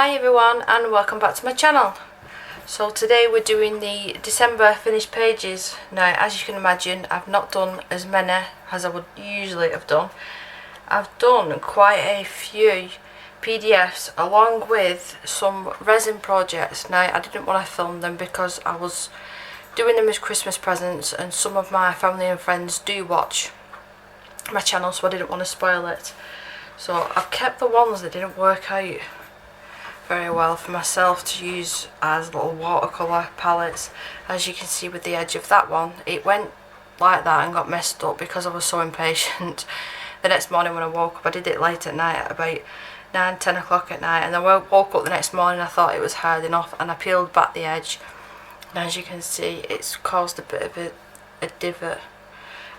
Hi everyone and welcome back to my channel. So today we're doing the December finished pages. Now as you can imagine, I've not done as many as I would usually have done. I've done quite a few PDFs along with some resin projects. Now I didn't want to film them because I was doing them as Christmas presents and some of my family and friends do watch my channel, so I didn't want to spoil it. So I've kept the ones that didn't work out very well for myself to use as little watercolour palettes. As you can see with the edge of that one, it went like that and got messed up because I was so impatient. The next morning when I woke up, I did it late at night at about 9-10 o'clock at night, and then when I woke up the next morning I thought it was hard enough and I peeled back the edge, and as you can see it's caused a bit of a divot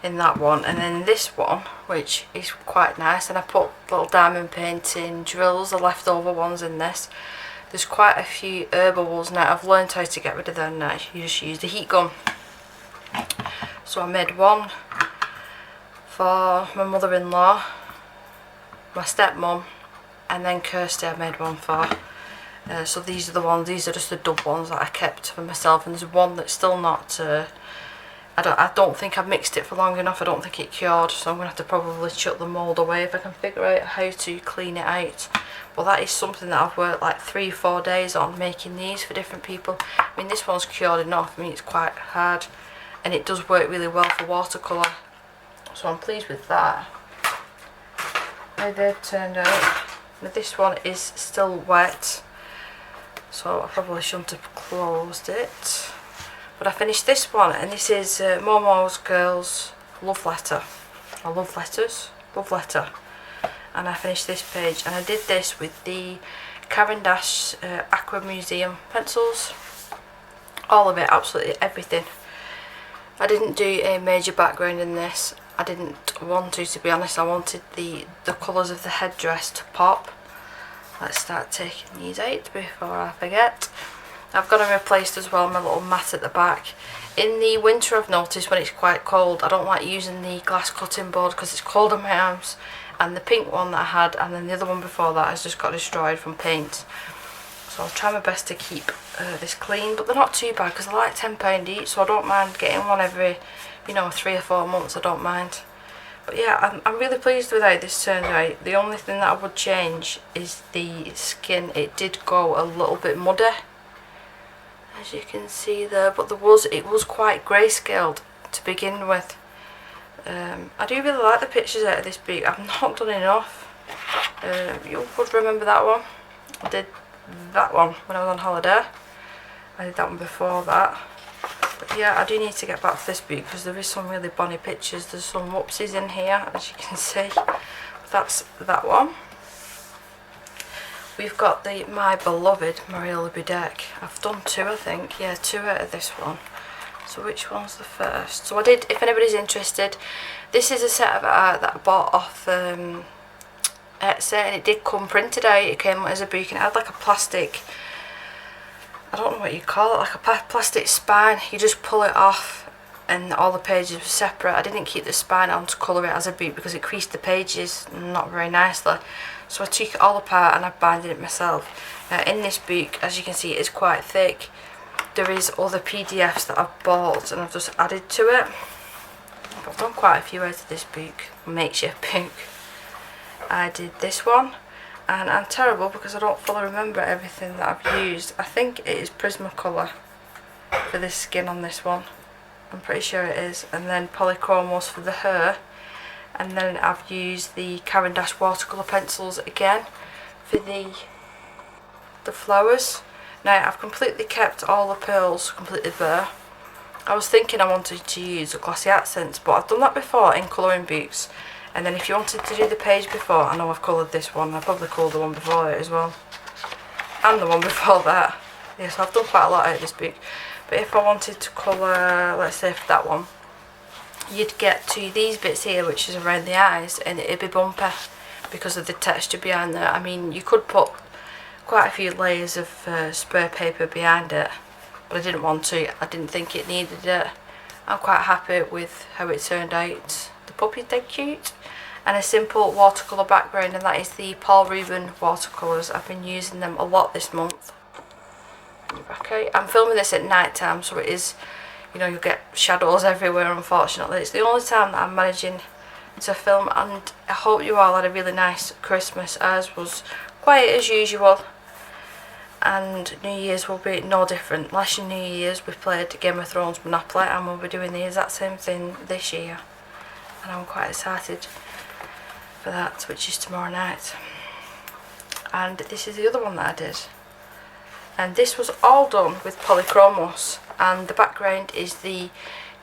in that one. And then this one, which is quite nice, and I put little diamond painting drills, the leftover ones, in this. There's quite a few herb bubbles now. I've learned how to get rid of them now. You just use the heat gun. So I made one for my mother-in-law, my stepmom, and then Kirsty I made one for. So these are the ones, these are just the dub ones that I kept for myself, and there's one that's still not I don't think I've mixed it for long enough. I don't think it cured, so I'm going to have to probably chuck the mould away if I can figure out how to clean it out. But that is something that I've worked like 3-4 days on, making these for different people. I mean, this one's cured enough. I mean, it's quite hard and it does work really well for watercolour, so I'm pleased with that. How they've turned out. Now this one is still wet, so I probably shouldn't have closed it. But I finished this one, and this is Momo's Girls Love Letter. Or Love Letters? Love Letter. And I finished this page, and I did this with the Caran d'Ache Aqua Museum pencils. All of it, absolutely everything. I didn't do a major background in this. I didn't want to be honest. I wanted the colours of the headdress to pop. Let's start taking these out before I forget. I've got them replaced as well, my little mat at the back. In the winter I've noticed when it's quite cold, I don't like using the glass cutting board because it's cold on my arms. And the pink one that I had, and then the other one before that, has just got destroyed from paint. So I'll try my best to keep this clean, but they're not too bad because they're like £10 each, so I don't mind getting one every, 3 or 4 months, I don't mind. But yeah, I'm really pleased with how this turned out. The only thing that I would change is the skin. It did go a little bit muddy, as you can see there, but it was quite grayscaled to begin with. I do really like the pictures out of this book. I've not done enough. You would remember that one. I did that one when I was on holiday. I did that one before that. But yeah, I do need to get back to this book because there is some really bonny pictures. There's some whoopsies in here, as you can see. That's that one. We've got the My Beloved Mariola Budek. I've done 2, I think. Yeah, 2 out of this one. So which one's the first? So I did, if anybody's interested, this is a set of art that I bought off Etsy, and it did come printed out. It came as a book, and it had like a plastic, I don't know what you call it, like a plastic spine. You just pull it off and all the pages were separate. I didn't keep the spine on to colour it as a book because it creased the pages not very nicely. So I took it all apart and I binded it myself. Now in this book, as you can see, it is quite thick. There is other PDFs that I've bought and I've just added to it. I've done quite a few out of this book, makeshift book. I did this one, and I'm terrible because I don't fully remember everything that I've used. I think it is Prismacolor for this skin on this one. I'm pretty sure it is. And then Polychromos for the hair. And then I've used the Caran d'Ache watercolour pencils again for the flowers. Now I've completely kept all the pearls completely bare. I was thinking I wanted to use glossy accents, but I've done that before in colouring books. And then if you wanted to do the page before, I know I've coloured this one, I probably coloured the one before it as well. And the one before that. Yeah, so I've done quite a lot out of this book. But if I wanted to colour, let's say for that one, you'd get to these bits here, which is around the eyes, and it'd be bumpy because of the texture behind there. I mean, you could put quite a few layers of spray paper behind it, but I didn't want to. I didn't think it needed it. I'm quite happy with how it turned out. The puppy's dead cute, and a simple watercolour background, and that is the Paul Rubin watercolours. I've been using them a lot this month. Okay, I'm filming this at night time, so it is, you know, you'll get shadows everywhere unfortunately. It's the only time that I'm managing to film, and I hope you all had a really nice Christmas. Ours was quiet as usual, and New Year's will be no different. Last year New Year's we played Game of Thrones Monopoly, and we'll be doing the exact same thing this year, and I'm quite excited for that, which is tomorrow night. And this is the other one that I did, and this was all done with polychromos, and the background is the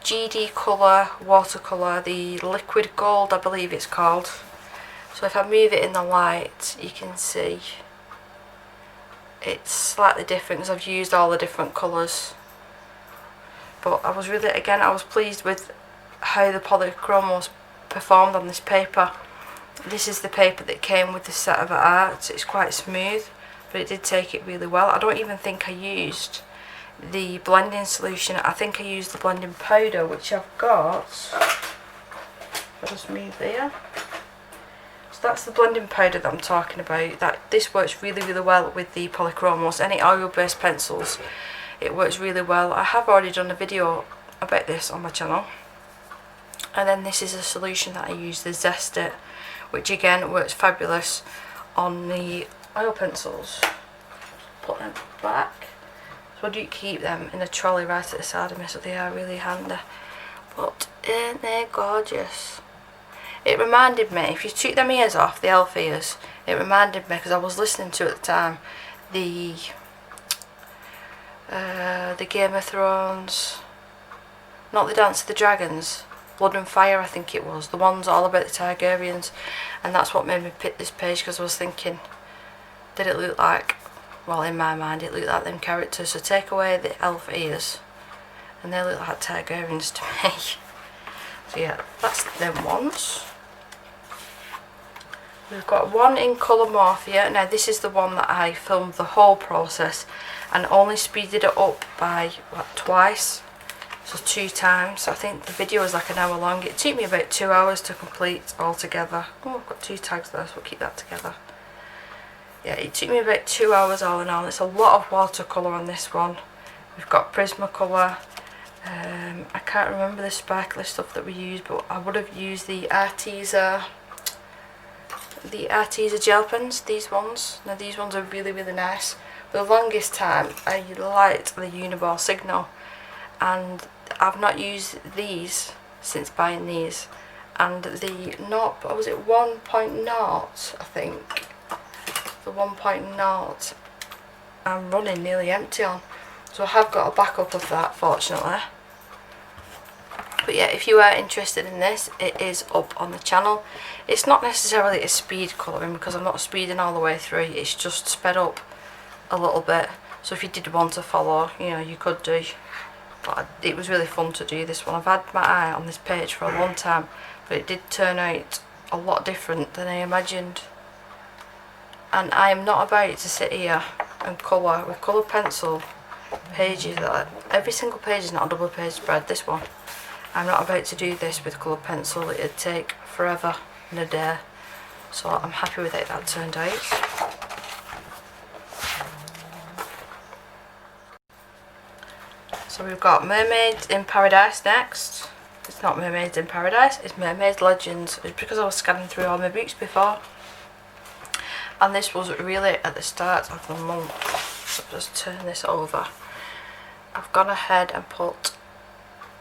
GD Colour watercolour, the liquid gold I believe it's called. So if I move it in the light you can see it's slightly different because I've used all the different colours. But I was really, again, I was pleased with how the polychromos performed on this paper. This is the paper that came with the set of art. It's quite smooth, but it did take it really well. I don't even think I used the blending solution. I think I used the blending powder, which I've got. I'll just move there. So that's the blending powder that I'm talking about. This works really well with the polychromos. Any oil based pencils, it works really well. I have already done a video about this on my channel. And then this is a solution that I use, the Zest It, which again works fabulous on the oil pencils. Put them back. So I do keep them in a trolley right at the side of me, so they are really handy. But ain't they gorgeous? It reminded me, if you took them ears off, the elf ears, it reminded me, because I was listening to at the time, the Game of Thrones, not the Dance of the Dragons, Blood and Fire I think it was, the ones all about the Targaryens, and that's what made me pick this page, because I was thinking, did it look like, well in my mind it looked like them characters, so take away the elf ears and they look like Targaryens to me. So yeah, that's them ones. We've got one in Colour Morphia. Now this is the one that I filmed the whole process and only speeded it up by what, twice, so 2 times. I think the video was like an hour long. It took me about 2 hours to complete altogether. Oh, I've got 2 tags there, so we'll keep that together. Yeah, it took me about 2 hours all in all. It's a lot of watercolour on this one. We've got Prismacolor. I can't remember the sparkly stuff that we used, but I would have used the Arteza gel pens, these ones. Now these ones are really nice. For the longest time I liked the Uniball Signal, and I've not used these since buying these. And the what was it, 1.0 I think. The 1.0 I'm running nearly empty on, so I have got a backup of that fortunately. But yeah, if you are interested in this, it is up on the channel. It's not necessarily a speed colouring because I'm not speeding all the way through, it's just sped up a little bit. So if you did want to follow, you know, you could do. But it was really fun to do this one. I've had my eye on this page for a long time, but it did turn out a lot different than I imagined. And I am not about to sit here and colour with colour pencil pages. Every single page is not a double page spread, this one. I'm not about to do this with colour pencil, it'd take forever and a day. So I'm happy with it that turned out. So we've got Mermaids in Paradise next. It's not Mermaids in Paradise, it's Mermaids Legends. It's because I was scanning through all my books before. And this was really at the start of the month. So just turn this over. I've gone ahead and put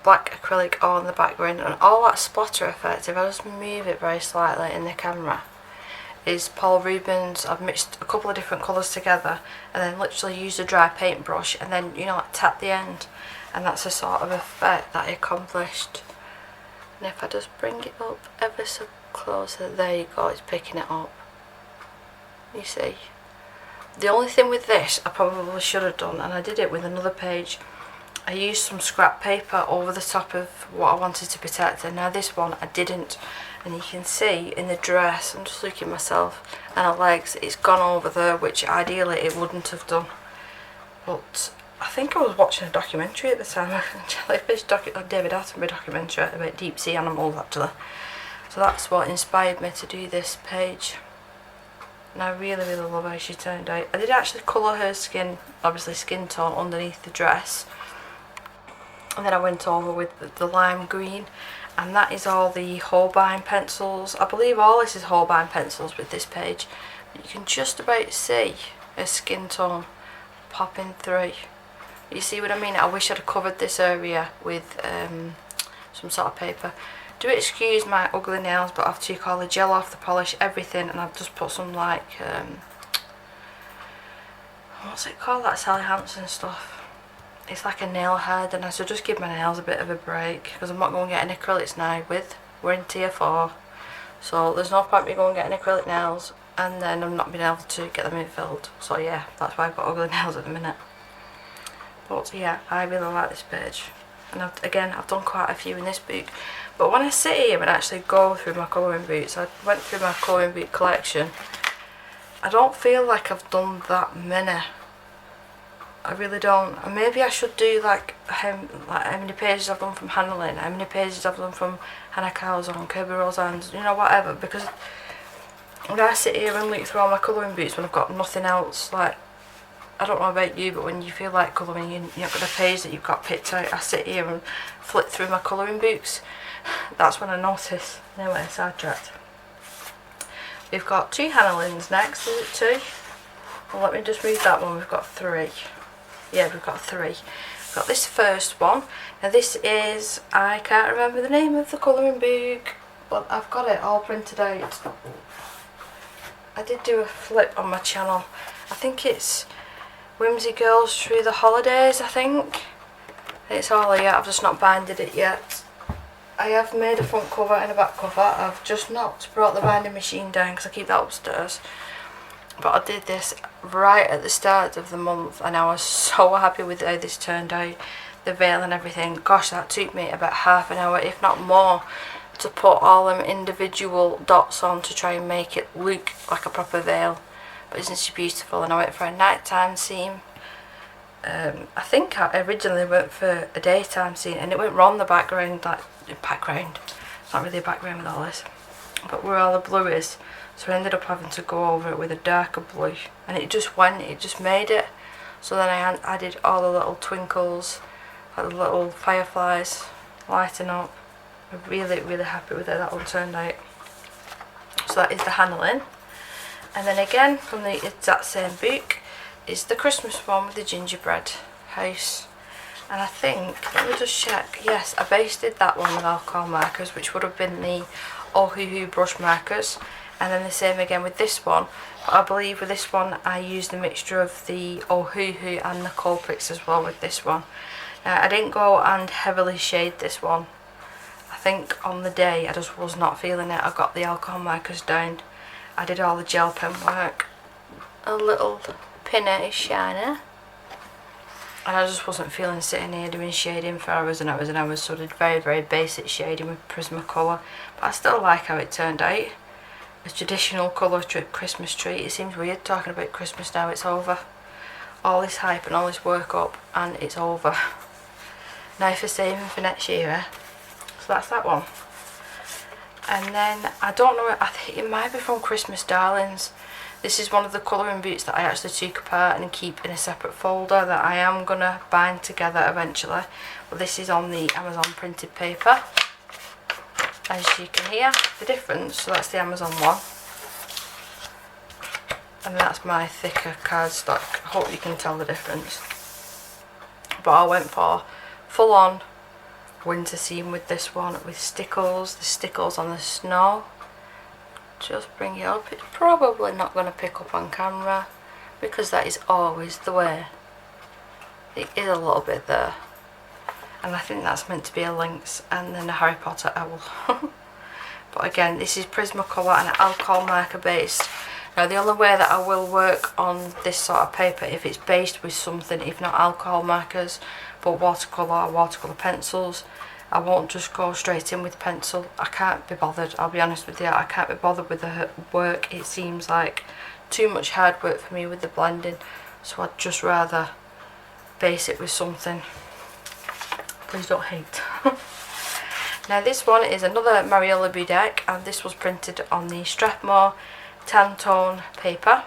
black acrylic on the background, and all that splatter effect, if I just move it very slightly in the camera, is Paul Rubin's. I've mixed a couple of different colours together and then literally used a dry paintbrush and then, you know, like tap the end, and that's the sort of effect that I accomplished. And if I just bring it up ever so closer, there you go, it's picking it up. You see, the only thing with this I probably should have done, and I did it with another page, I used some scrap paper over the top of what I wanted to protect, and now this one I didn't, and you can see in the dress, I'm just looking at myself and her legs, it's gone over there, which ideally it wouldn't have done. But I think I was watching a documentary at the time, a jellyfish David Attenborough documentary about deep sea animals actually, So that's what inspired me to do this page. And I really, really love how she turned out. I did actually colour her skin, obviously skin tone, underneath the dress. And then I went over with the lime green. And that is all the Holbein pencils. I believe all this is Holbein pencils with this page. But you can just about see her skin tone popping through. You see what I mean? I wish I'd have covered this area with some sort of paper. Do excuse my ugly nails, but I've took all the gel off, the polish, everything, and I've just put some like what's it called, that Sally Hansen stuff. It's like a nail hardener, so just give my nails a bit of a break, because I'm not going to get any acrylics now. We're in tier 4, so there's no point me going and getting acrylic nails and then I'm not being able to get them infilled. So yeah, that's why I've got ugly nails at the minute. But yeah, I really like this page, and I've done quite a few in this book. But when I sit here and actually go through my colouring books, I went through my colouring book collection, I don't feel like I've done that many. I really don't. And maybe I should do like how many pages I've done from Hannah Lynn, how many pages I've done from Hannah Calzone, Kirby Roseanne's, you know, whatever. Because when I sit here and look through all my colouring books when I've got nothing else, like, I don't know about you, but when you feel like colouring, you've got a page that you've got picked out, I sit here and flick through my colouring books. That's when I notice. Anyway, sidetracked. We've got 2 Hannah Lynn's next, is it 2? Well, let me just read that one. We've got 3. Yeah, we've got 3. We've got this first one. Now this is, I can't remember the name of the colouring book, but I've got it all printed out. I did do a flip on my channel. I think it's Whimsy Girls Through the Holidays, I think. It's all here, I've just not binded it yet. I have made a front cover and a back cover. I've just not brought the binding machine down because I keep that upstairs. But I did this right at the start of the month and I was so happy with how this turned out. The veil and everything. Gosh, that took me about half an hour, if not more, to put all them individual dots on to try and make it look like a proper veil. But isn't she beautiful? And I went for a nighttime seam. I think I originally went for a daytime scene and it went wrong the background, like background, it's not really a background with all this, but where all the blue is, so I ended up having to go over it with a darker blue, and it just made it. So then I added all the little twinkles, like the little fireflies lighting up. I'm really, really happy with how that one turned out. So that is the Hannah Lynn. And then again, from the exact same book, is the Christmas one with the gingerbread house. And I think, let me just check, yes, I basted that one with alcohol markers, which would have been the Oh Hoo Hoo brush markers. And then the same again with this one, but I believe with this one I used a mixture of the Oh Hoo Hoo and the Copics as well with this one. I didn't go and heavily shade this one. I think on the day I just was not feeling it. I got the alcohol markers down, I did all the gel pen work, a little pinner shiner, and I just wasn't feeling sitting here doing shading for hours and hours and hours, so I did very, very basic shading with Prismacolor. But I still like how it turned out. A traditional colour Christmas tree. It seems weird talking about Christmas now, it's over. All this hype and all this work up and it's over. Now for saving for next year, eh? So that's that one. And then, I don't know, I think it might be from Christmas Darlings. This is one of the colouring books that I actually took apart and keep in a separate folder that I am going to bind together eventually. But this is on the Amazon printed paper. As you can hear the difference, so that's the Amazon one. And that's my thicker cardstock. I hope you can tell the difference. But I went for full on winter scene with this one, with stickles, the stickles on the snow. Just bring it up. It's probably not going to pick up on camera because that is always the way. It is a little bit there. And I think that's meant to be a lynx and then a Harry Potter owl. But again, this is Prismacolor and alcohol marker based. Now the only way that I will work on this sort of paper, if it's based with something, if not alcohol markers, but watercolour or watercolour pencils, I won't just go straight in with pencil. I can't be bothered, I'll be honest with you, I can't be bothered with the work. It seems like too much hard work for me with the blending, so I'd just rather base it with something. Please don't hate. Now this one is another Mariola deck, and this was printed on the Strathmore tan tone paper.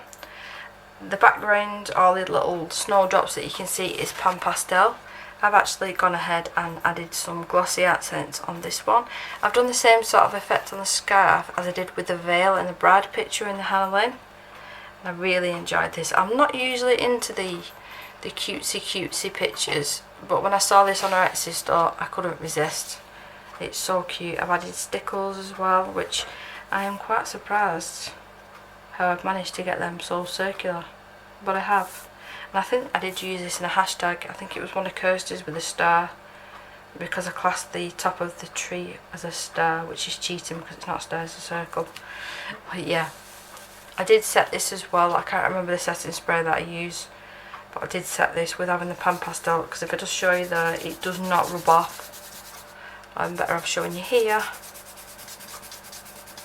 The background, all the little snowdrops that you can see, is pan pastel. I've actually gone ahead and added some glossy accents on this one. I've done the same sort of effect on the scarf as I did with the veil and the bride picture in the Hannah Lynn. And I really enjoyed this. I'm not usually into the cutesy pictures, but when I saw this on her Etsy store, I couldn't resist. It's so cute. I've added stickles as well, which I am quite surprised how I've managed to get them so circular, but I have. And I think I did use this in a hashtag. I think it was one of Kirsty's with a star, because I classed the top of the tree as a star, which is cheating because it's not a star, it's a circle. But yeah, I did set this as well. I can't remember the setting spray that I use, but I did set this with having the pan pastel, because if I just show you there, it does not rub off. I'm better off showing you here.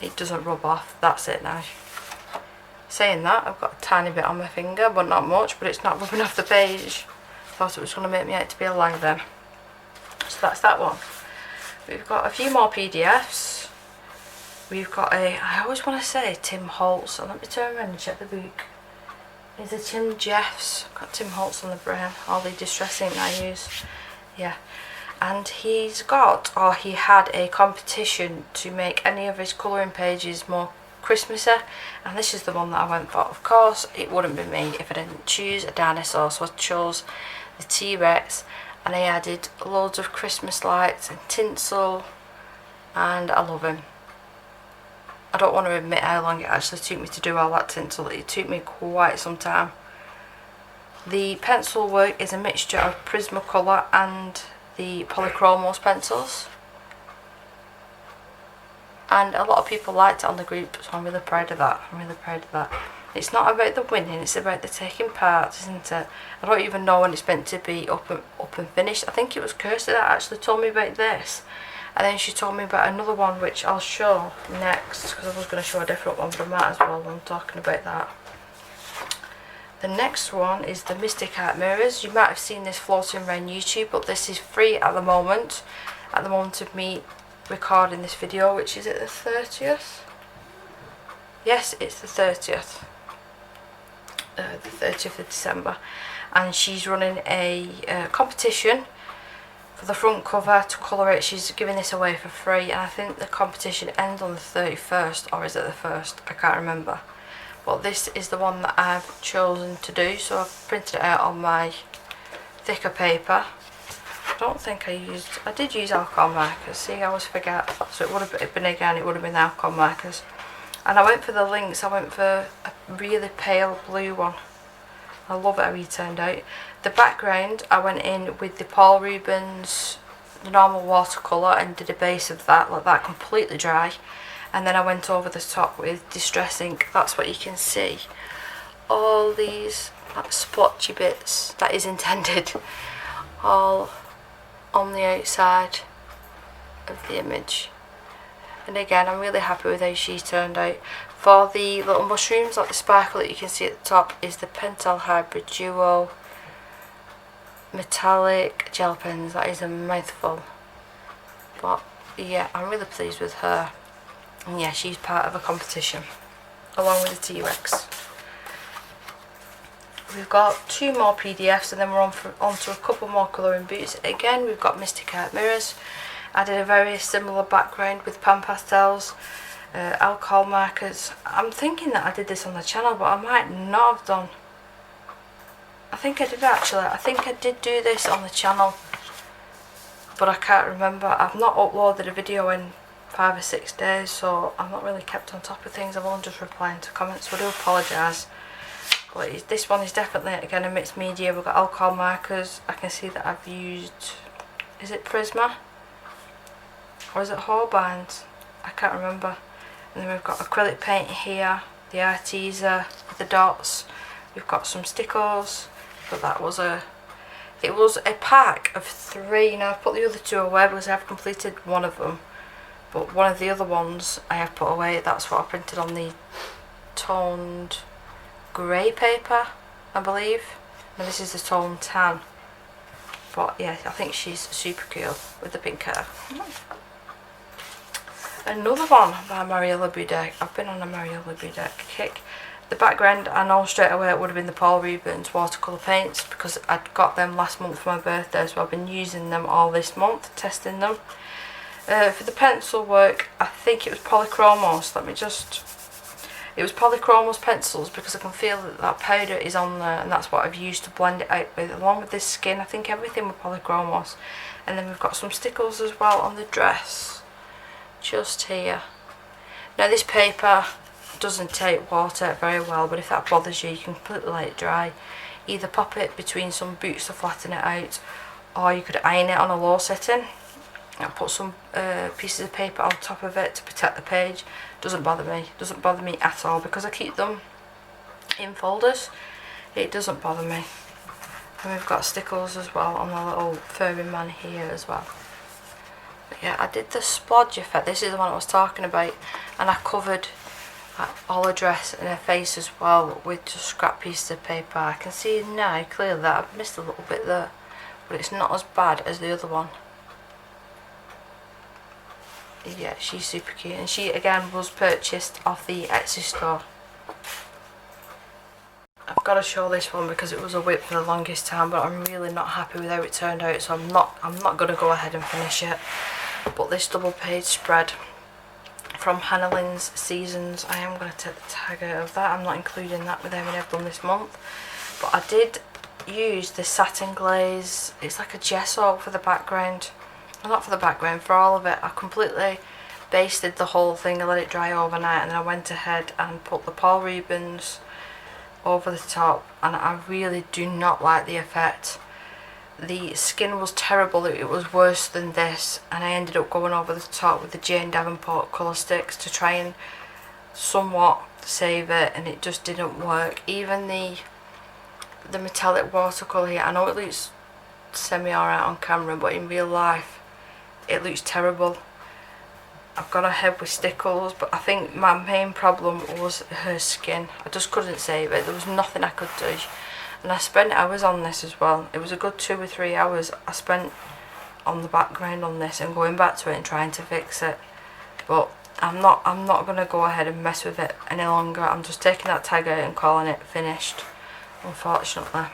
It doesn't rub off. That's it now. Saying that, I've got a tiny bit on my finger, but not much, but it's not rubbing off the page. Thought it was going to make me out to be a lie then. So that's that one. We've got a few more PDFs. We've got I always want to say Tim Holtz, so let me turn around and check the book. Is it Tim Jeffs? I've got Tim Holtz on the brain, all the distress ink I use. Yeah. And he's got, or he had, a competition to make any of his colouring pages more Christmassy, and this is the one that I went for. Of course, it wouldn't be me if I didn't choose a dinosaur, so I chose the T-Rex, and I added loads of Christmas lights and tinsel, and I love him. I don't want to admit how long it actually took me to do all that tinsel. It took me quite some time. The pencil work is a mixture of Prismacolor and the Polychromos pencils, and a lot of people liked it on the group, so I'm really proud of that. It's not about the winning, it's about the taking part, isn't it? I don't even know when it's meant to be up and finished. I think it was Kirsty that actually told me about this, and then she told me about another one which I'll show next, because I was going to show a different one, but I might as well when I'm talking about that. The next one is the Mystic Art Mirrors. You might have seen this floating around YouTube, but this is free at the moment of me recording this video, which is at the 30th. Yes, it's the 30th. The 30th of December. And she's running a competition for the front cover to colour it. She's giving this away for free, and I think the competition ends on the 31st, or is it the 1st? I can't remember. But this is the one that I've chosen to do, so I've printed it out on my thicker paper. I don't think I did use alcohol markers. See, I always forget. So it would have been, again, it would have been alcohol markers. And I went for the links. I went for a really pale blue one. I love it how he turned out. The background, I went in with the Paul Rubens, the normal watercolour, and did a base of that, like that, completely dry. And then I went over the top with distress ink. That's what you can see. All these like splotchy bits, that is intended, all on the outside of the image. And again, I'm really happy with how she turned out. For the little mushrooms, like the sparkle that you can see at the top, is the Pentel Hybrid Duo metallic gel pens. That is a mouthful. But yeah, I'm really pleased with her. And yeah, she's part of a competition, along with the T-Rex. We've got two more PDFs, and then we're on to a couple more colouring boots. Again, we've got Mystic Art Mirrors. I did a very similar background with pan pastels, alcohol markers. I'm thinking that I did this on the channel, but I might not have done. I think I did actually. I think I did do this on the channel, but I can't remember. I've not uploaded a video in 5 or 6 days, so I'm not really kept on top of things. I'm only just replying to comments, so I do apologise. But this one is definitely, again, a mixed media. We've got alcohol markers. I can see that I've used, is it Prisma? Or is it Holbeins? I can't remember. And then we've got acrylic paint here, the Arteza with the dots. We've got some stickers, but it was a pack of 3. Now I've put the other 2 away because I've completed one of them. But one of the other ones I have put away. That's what I printed on the toned grey paper, I believe. And this is the toned tan. But yeah, I think she's super cool with the pink hair. Another one by Mariella Budek. I've been on a Mariella Budek kick. The background, I know straight away it would have been the Paul Rubens watercolour paints because I'd got them last month for my birthday, so I've been using them all this month, testing them. For the pencil work, I think it was Polychromos. It was Polychromos pencils because I can feel that powder is on there, and that's what I've used to blend it out with, along with this skin. I think everything with Polychromos. And then we've got some stickles as well on the dress, just here. Now this paper doesn't take water very well, but if that bothers you, you can completely let it dry. Either pop it between some boots to flatten it out, or you could iron it on a low setting and put some pieces of paper on top of it to protect the page. Doesn't bother me at all because I keep them in folders. It doesn't bother me. And we've got stickles as well on the little furry man here as well. But yeah, I did the splodge effect. This is the one I was talking about, and I covered all her dress and her face as well with just scrap pieces of paper. I can see now clearly that I've missed a little bit there, but it's not as bad as the other one. Yeah, she's super cute, and she again was purchased off the Etsy store. I've got to show this one because it was a whip for the longest time, but I'm really not happy with how it turned out, so I'm not going to go ahead and finish it. But this double page spread from Hannah Lynn's Seasons, I am going to take the tag out of that. I'm not including that with everything I've done this month, but I did use the satin glaze. It's like a gesso for the background. Well, not for the background, for all of it. I completely basted the whole thing and let it dry overnight, and then I went ahead and put the Paul Rubens over the top, and I really do not like the effect. The skin was terrible, it was worse than this, and I ended up going over the top with the Jane Davenport colour sticks to try and somewhat save it, and it just didn't work. Even the metallic watercolour here, I know it looks semi alright on camera, but in real life it looks terrible. I've gone ahead with stickles, but I think my main problem was her skin. I just couldn't save it. There was nothing I could do, and I spent hours on this as well. It was a good 2 or 3 hours I spent on the background on this and going back to it and trying to fix it. But I'm not going to go ahead and mess with it any longer. I'm just taking that tag out and calling it finished, unfortunately.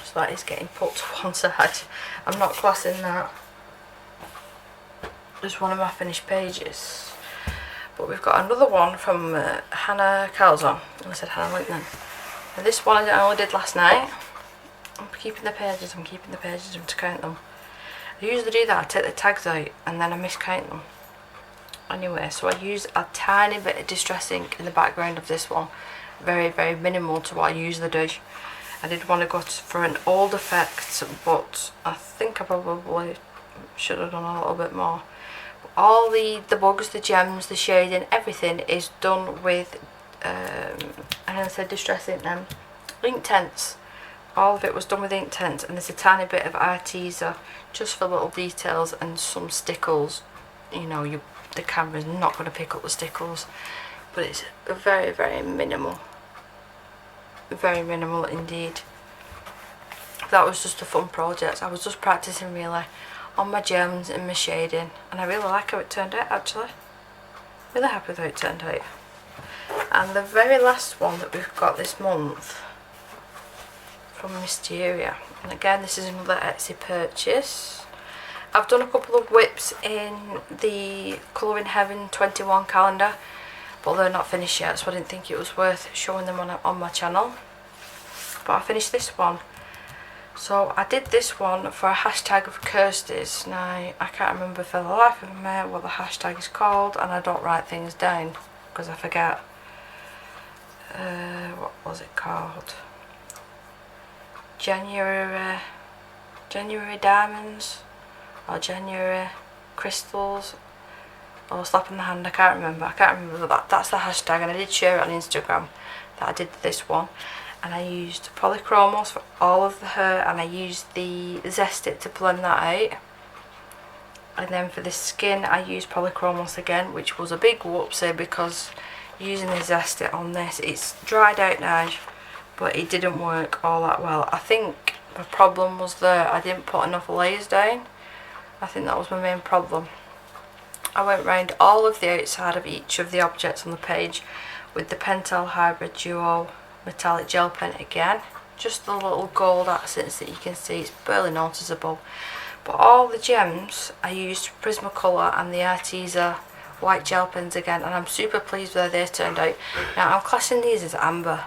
So that is getting put to one side. I'm not classing that as one of my finished pages. But we've got another one from Hannah Calzon. I said Hannah Linton. And this one I only did last night. I'm keeping the pages to count them. I usually do that, I take the tags out and then I miscount them. Anyway, so I use a tiny bit of Distress ink in the background of this one. Very, very minimal to what I usually do. I did want to go for an old effect, but I think I probably should have done a little bit more. All the bugs, the gems, the shading, everything is done with, I said Distress ink then, Inktense. All of it was done with Inktense, and there's a tiny bit of Arteza just for little details and some stickles. You know, the camera's not going to pick up the stickles, but it's very, very minimal. Very minimal indeed. That was just a fun project. I was just practicing really on my gems and my shading, and I really like how it turned out actually. Really happy with how it turned out. And the very last one that we've got this month from Mysteria, and again this is another Etsy purchase. I've done a couple of whips in the Colouring Heaven 21 calendar, but they're not finished yet, so I didn't think it was worth showing them on my channel. But I finished this one. So I did this one for a hashtag of Kirsty's. Now I can't remember for the life of me what the hashtag is called, and I don't write things down because I forget. What was it called? January Diamonds, or January Crystals, or Slap in the Hand. I can't remember that. That's the hashtag, and I did share it on Instagram that I did this one. And I used Polychromos for all of the hair, and I used the Zest It to blend that out. And then for the skin I used Polychromos again, which was a big whoopsie because using the Zest It on this, it's dried out now, but it didn't work all that well. I think the problem was there, I didn't put enough layers down. I think that was my main problem. I went round all of the outside of each of the objects on the page with the Pentel Hybrid Duo metallic gel pen again. Just the little gold accents that you can see, it's barely noticeable. But all the gems I used Prismacolor and the Arteza white gel pens again, and I'm super pleased with how they turned out. Now I'm classing these as amber.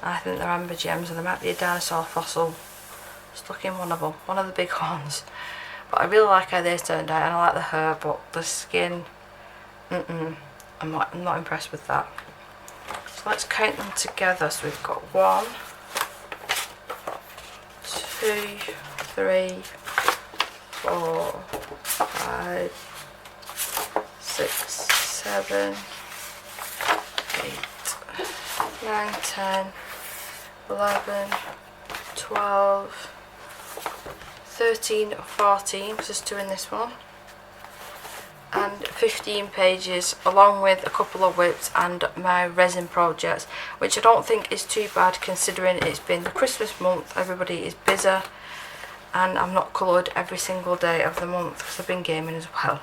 I think they're amber gems, and there might be a dinosaur fossil stuck in one of them, one of the big ones. But I really like how they turned out, and I like the hair, but the skin, I'm not impressed with that. So let's count them together. So we've got 1, 2, 3, 4, 5, 6, 7, 8, 9, 10, 11, 12, 13, 14, just doing this one, and 15 pages, along with a couple of whips and my resin projects, which I don't think is too bad considering it's been the Christmas month, everybody is busy, and I'm not coloured every single day of the month because I've been gaming as well.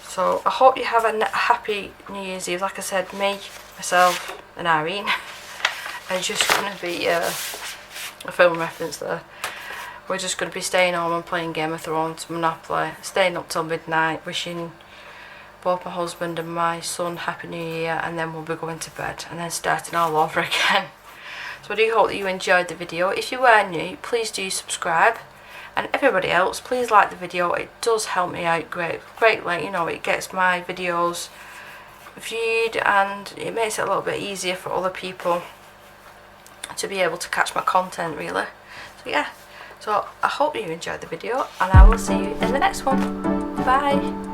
So I hope you have a happy New Year's Eve. Like I said, me, myself and Irene are just going to be a film reference there. We're just going to be staying home and playing Game of Thrones, Monopoly, staying up till midnight, wishing both my husband and my son Happy New Year, and then we'll be going to bed and then starting all over again. So I do hope that you enjoyed the video. If you were new, please do subscribe, and everybody else, please like the video. It does help me out greatly. You know, it gets my videos viewed and it makes it a little bit easier for other people to be able to catch my content, really. So yeah. So I hope you enjoyed the video, and I will see you in the next one. Bye!